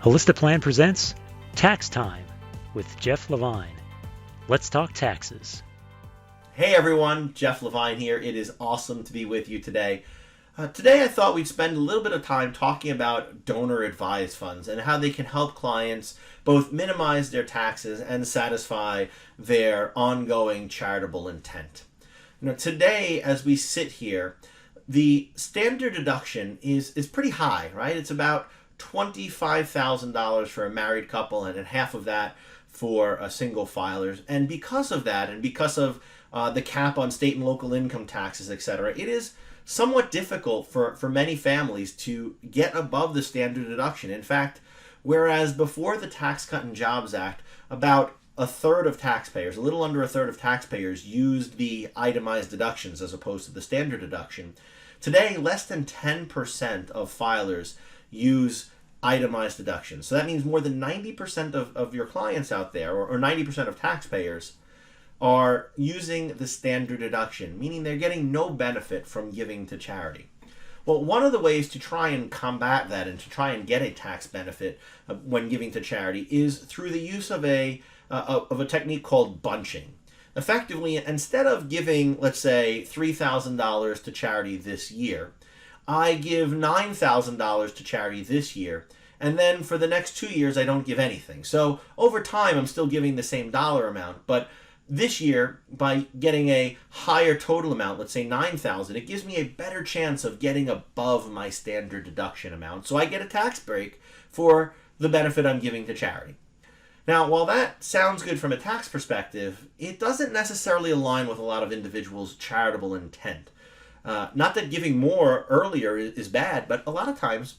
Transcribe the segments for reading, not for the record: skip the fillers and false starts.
Holistaplan presents Tax Time with Jeff Levine. Let's talk taxes. Hey everyone, Jeff Levine here. It is awesome to be with you today. Today I thought we'd spend a little bit of time talking about donor advised funds and how they can help clients both minimize their taxes and satisfy their ongoing charitable intent. Today as we sit here, the standard deduction is pretty high, right? It's about $25,000 for a married couple and half of that for single filers. And because of that, and because of the cap on state and local income taxes, etc., it is somewhat difficult for many families to get above the standard deduction. In fact, whereas before the Tax Cut and Jobs Act, about a third of taxpayers, a little under a third of taxpayers, used the itemized deductions as opposed to the standard deduction. Today, less than 10% of filers use itemized deductions. So that means more than 90% of your clients out there, or 90% of taxpayers, are using the standard deduction, meaning they're getting no benefit from giving to charity. Well, one of the ways to try and combat that and to try and get a tax benefit when giving to charity is through the use of a technique called bunching. Effectively, instead of giving, let's say, $3,000 to charity this year, I give $9,000 to charity this year, and then for the next 2 years I don't give anything. So over time I'm still giving the same dollar amount, but this year, by getting a higher total amount, let's say $9,000, it gives me a better chance of getting above my standard deduction amount. So I get a tax break for the benefit I'm giving to charity. Now, while that sounds good from a tax perspective, it doesn't necessarily align with a lot of individuals' charitable intent. Not that giving more earlier is bad, but a lot of times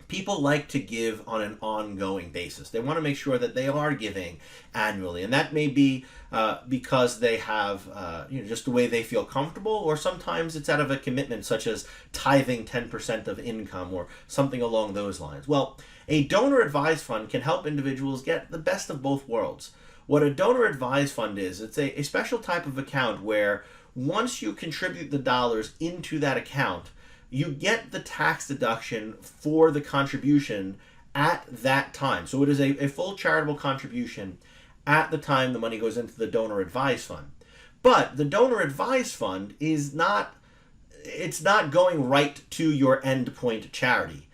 people like to give on an ongoing basis. They want to make sure that they are giving annually, and that may be because they have just the way they feel comfortable, or sometimes it's out of a commitment such as tithing 10% of income or something along those lines. Well, a donor advised fund can help individuals get the best of both worlds. What a donor advised fund is, it's a special type of account where once you contribute the dollars into that account, you get the tax deduction for the contribution at that time. So it is a full charitable contribution at the time the money goes into the donor advised fund. But the donor advised fund is not going right to your endpoint charity.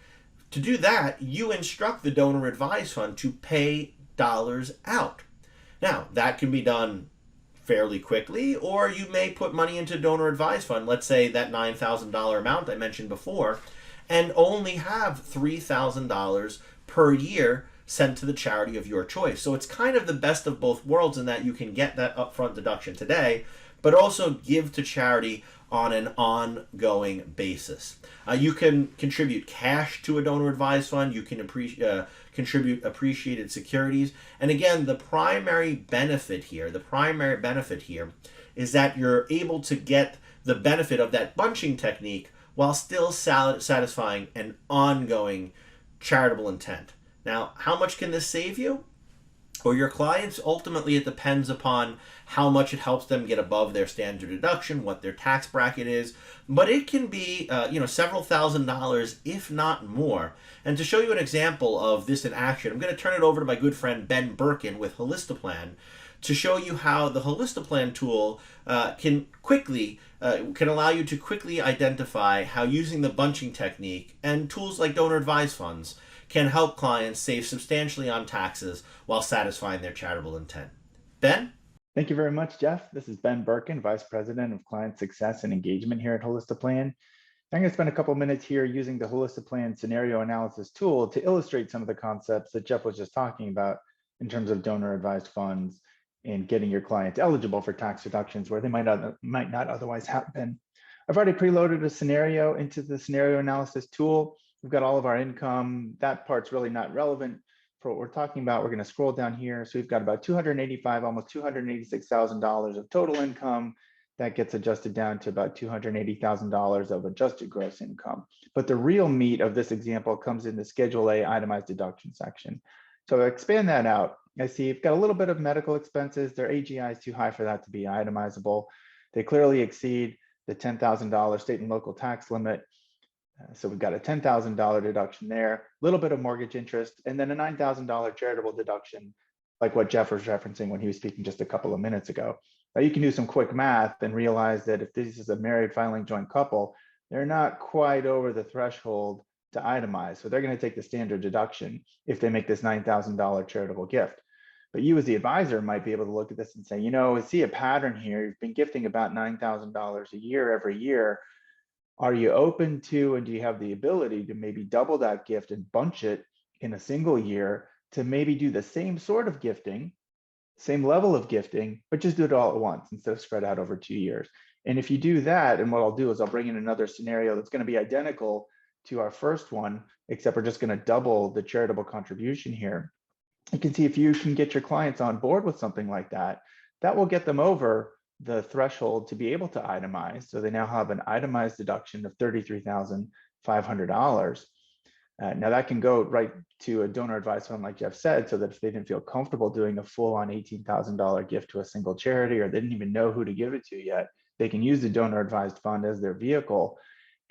To do that, you instruct the donor advised fund to pay dollars out. Now, that can be done fairly quickly, or you may put money into donor advised fund, let's say that $9,000 amount I mentioned before, and only have $3,000 per year sent to the charity of your choice. So it's kind of the best of both worlds in that you can get that upfront deduction today, but also give to charity on an ongoing basis. You can contribute cash to a donor advised fund. You can contribute appreciated securities. And again, the primary benefit here is that you're able to get the benefit of that bunching technique while still satisfying an ongoing charitable intent. Now, how much can this save you or your clients? Ultimately, it depends upon how much it helps them get above their standard deduction, what their tax bracket is, but it can be several $1,000s, if not more. And to show you an example of this in action, I'm going to turn it over to my good friend Ben Birkin with Holistaplan to show you how the Holistaplan tool can allow you to quickly identify how using the bunching technique and tools like donor advised funds can help clients save substantially on taxes while satisfying their charitable intent. Ben? Thank you very much, Jeff. This is Ben Birkin, Vice President of Client Success and Engagement here at Holistaplan. I'm going to spend a couple minutes here using the Holistaplan scenario analysis tool to illustrate some of the concepts that Jeff was just talking about in terms of donor advised funds and getting your clients eligible for tax deductions where they might not otherwise have been. I've already preloaded a scenario into the scenario analysis tool. We've got all of our income. That part's really not relevant for what we're talking about. We're going to scroll down here. So we've got about $285, almost $286,000 of total income. That gets adjusted down to about $280,000 of adjusted gross income. But the real meat of this example comes in the Schedule A itemized deduction section. So I expand that out. I see you've got a little bit of medical expenses. Their AGI is too high for that to be itemizable. They clearly exceed the $10,000 state and local tax limit. So we've got a $10,000 deduction there, a little bit of mortgage interest, and then a $9,000 charitable deduction, like what Jeff was referencing when he was speaking just a couple of minutes ago. Now you can do some quick math and realize that if this is a married filing joint couple, they're not quite over the threshold to itemize. So they're going to take the standard deduction if they make this $9,000 charitable gift. But you as the advisor might be able to look at this and say, I see a pattern here. You've been gifting about $9,000 a year every year. Are you open to, and do you have the ability to maybe double that gift and bunch it in a single year to maybe do the same sort of gifting, same level of gifting, but just do it all at once instead of spread out over 2 years? And if you do that, and what I'll do is I'll bring in another scenario that's going to be identical to our first one, except we're just going to double the charitable contribution here. You can see if you can get your clients on board with something like that, that will get them over the threshold to be able to itemize. So they now have an itemized deduction of $33,500. Now that can go right to a donor advised fund, like Jeff said, so that if they didn't feel comfortable doing a full-on $18,000 gift to a single charity, or they didn't even know who to give it to yet, they can use the donor advised fund as their vehicle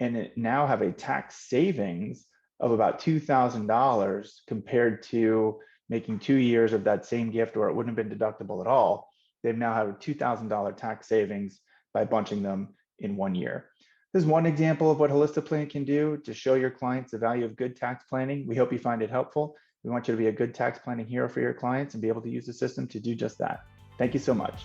and now have a tax savings of about $2,000 compared to making 2 years of that same gift, or it wouldn't have been deductible at all. They've now have a $2,000 tax savings by bunching them in 1 year. This is one example of what HolistaPlan can do to show your clients the value of good tax planning. We hope you find it helpful. We want you to be a good tax planning hero for your clients and be able to use the system to do just that. Thank you so much.